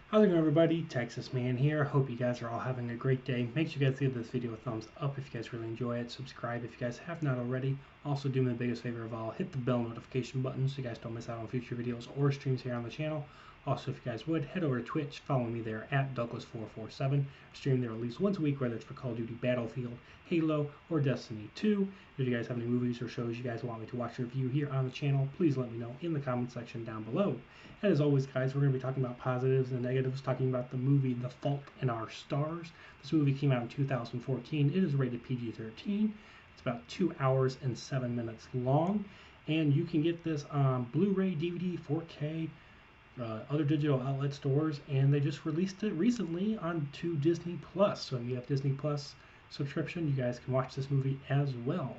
How's it going, everybody? Texas Man here. Hope you guys are all having a great day. Make sure you guys give this video a thumbs up if you guys really enjoy it. Subscribe if you guys have not already. Also, do me the biggest favor of all, hit the bell notification button so you guys don't miss out on future videos or streams here on the channel. Also, if you guys would, head over to Twitch, follow me there at Douglas447. I stream there at least once a week, whether it's for Call of Duty Battlefield, Halo, or Destiny 2. If you guys have any movies or shows you guys want me to watch or review here on the channel, please let me know in the comment section down below. And as always, guys, we're going to be talking about positives and negatives, talking about the movie The Fault in Our Stars. This movie came out in 2014. It is rated PG-13. It's about 2 hours and 7 minutes long. And you can get this on Blu-ray, DVD, 4K, other digital outlet stores, and they just released it recently onto Disney Plus. So if you have Disney Plus subscription, you guys can watch this movie as well.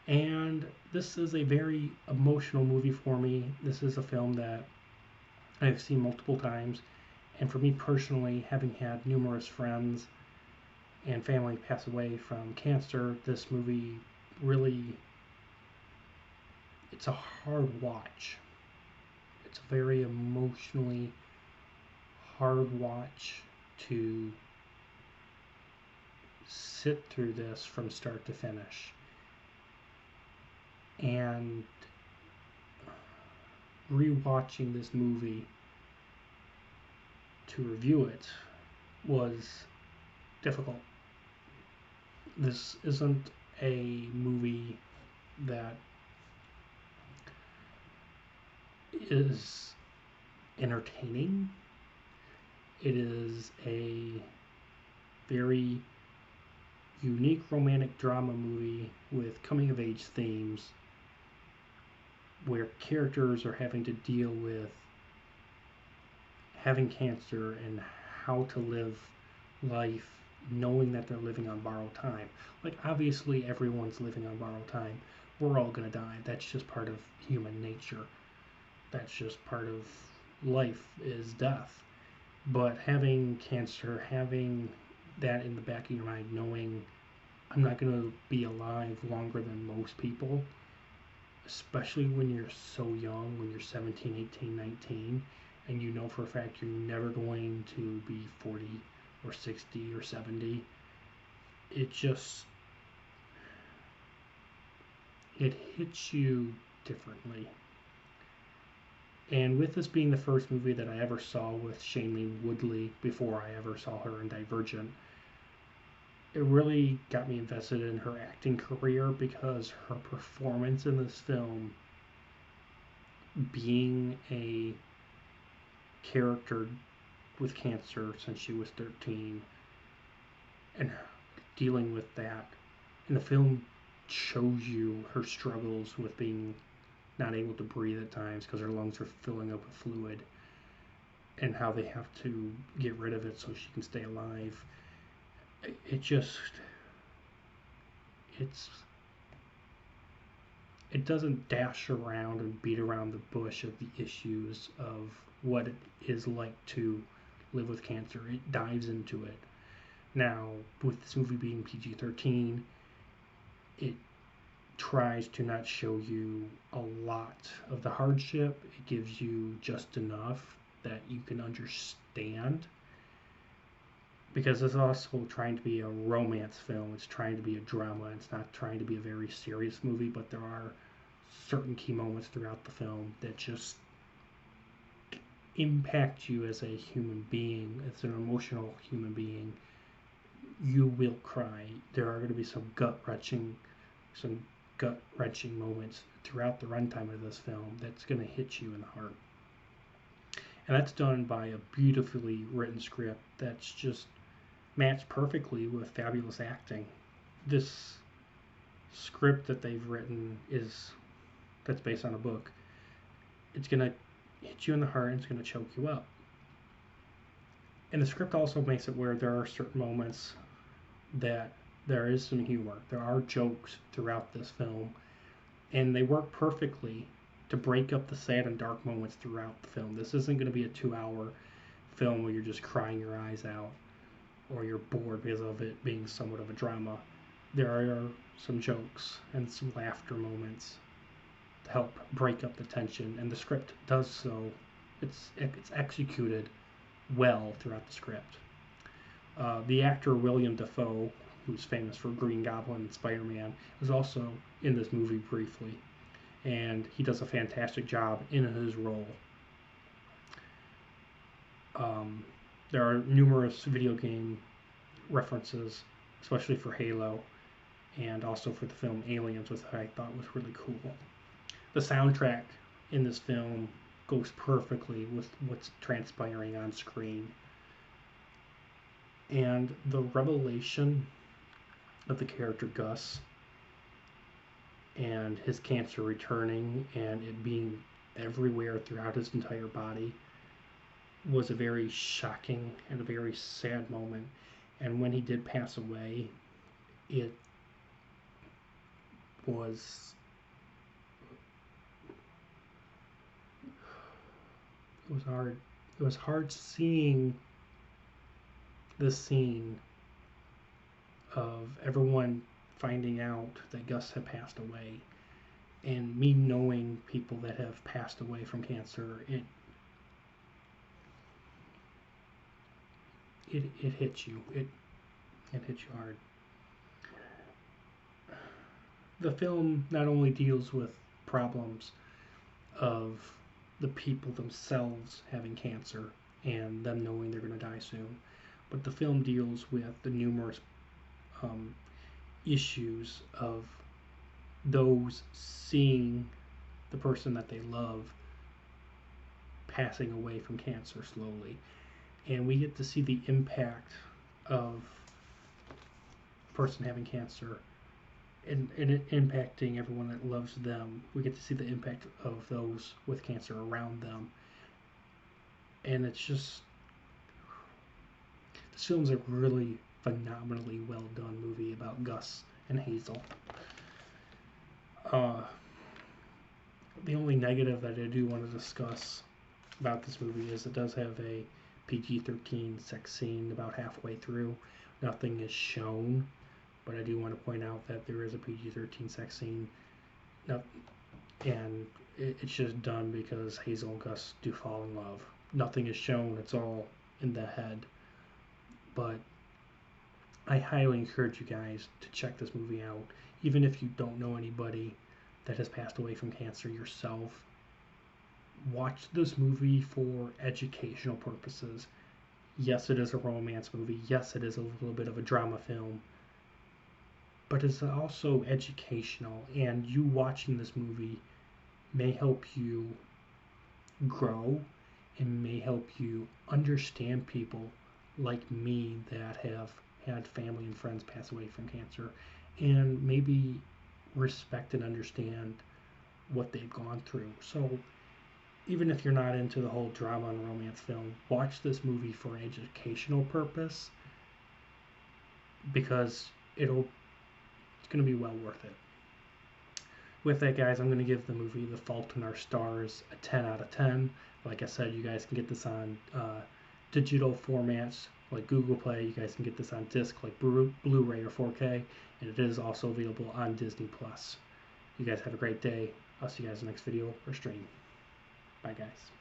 And this is a very emotional movie for me. This is a film that I've seen multiple times, and for me personally, having had numerous friends and family pass away from cancer, this movie really, it's a hard watch. It's a very emotionally hard watch to sit through this from start to finish. And rewatching this movie to review it was difficult. This isn't a movie that is entertaining. It is a very unique romantic drama movie with coming of age themes where characters are having to deal with having cancer and how to live life knowing that they're living on borrowed time. Like, obviously everyone's living on borrowed time. We're all gonna die. That's just part of human nature. That's just part of life, is death. But having cancer, having that in the back of your mind, knowing I'm not going to be alive longer than most people, especially when you're so young, when you're 17, 18, 19, and you know for a fact you're never going to be 40 or 60 or 70, it hits you differently. And with this being the first movie that I ever saw with Shailene Woodley before I ever saw her in Divergent, it really got me invested in her acting career because her performance in this film, being a character with cancer since she was 13 and dealing with that, and the film shows you her struggles with being not able to breathe at times because her lungs are filling up with fluid, and how they have to get rid of it so she can stay alive. It doesn't dash around and beat around the bush of the issues of what it is like to live with cancer. It dives into it. Now, with this movie being PG-13, it tries to not show you a lot of the hardship. It gives you just enough that you can understand, because it's also trying to be a romance film. It's trying to be a drama. It's not trying to be a very serious movie, but there are certain key moments throughout the film that just impact you as a human being, as an emotional human being. You will cry. There are going to be some gut-wrenching moments throughout the runtime of this film that's going to hit you in the heart. And that's done by a beautifully written script that's just matched perfectly with fabulous acting. This script that they've written that's based on a book. It's going to hit you in the heart and it's going to choke you up. And the script also makes it where there are certain moments that there is some humor. There are jokes throughout this film, and they work perfectly to break up the sad and dark moments throughout the film. This isn't going to be a 2-hour film where you're just crying your eyes out or you're bored because of it being somewhat of a drama. There are some jokes and some laughter moments to help break up the tension, and the script does so. It's executed well throughout the script. The actor William Dafoe, who's famous for Green Goblin and Spider-Man, is also in this movie briefly, and he does a fantastic job in his role. There are numerous video game references, especially for Halo, and also for the film Aliens, which I thought was really cool. The soundtrack in this film goes perfectly with what's transpiring on screen. And the revelation of the character Gus and his cancer returning and it being everywhere throughout his entire body was a very shocking and a very sad moment. And when he did pass away, it was hard. It was hard seeing this scene of everyone finding out that Gus had passed away, and me knowing people that have passed away from cancer. It hits you. It hits you hard. The film not only deals with problems of the people themselves having cancer and them knowing they're going to die soon, but the film deals with the numerous issues of those seeing the person that they love passing away from cancer slowly. And we get to see the impact of a person having cancer and it impacting everyone that loves them. We get to see the impact of those with cancer around them. And it's just, this film's a really phenomenally well done movie about Gus and Hazel. The only negative that I do want to discuss about this movie is it does have a PG-13 sex scene about halfway through. Nothing is shown, but I do want to point out that there is a PG-13 sex scene. And it's just done because Hazel and Gus do fall in love. Nothing is shown, it's all in the head. But I highly encourage you guys to check this movie out, even if you don't know anybody that has passed away from cancer yourself. Watch this movie for educational purposes. Yes, it is a romance movie. Yes, it is a little bit of a drama film. But it's also educational, and you watching this movie may help you grow and may help you understand people like me that have had family and friends pass away from cancer, and maybe respect and understand what they've gone through. So even if you're not into the whole drama and romance film, watch this movie for an educational purpose, because it's going to be well worth it. With that, guys, I'm going to give the movie The Fault in Our Stars a 10 out of 10. Like I said, you guys can get this on digital formats like Google Play. You guys can get this on disc like Blu-ray or 4K, and it is also available on Disney+. You guys have a great day. I'll see you guys in the next video or stream. Bye, guys.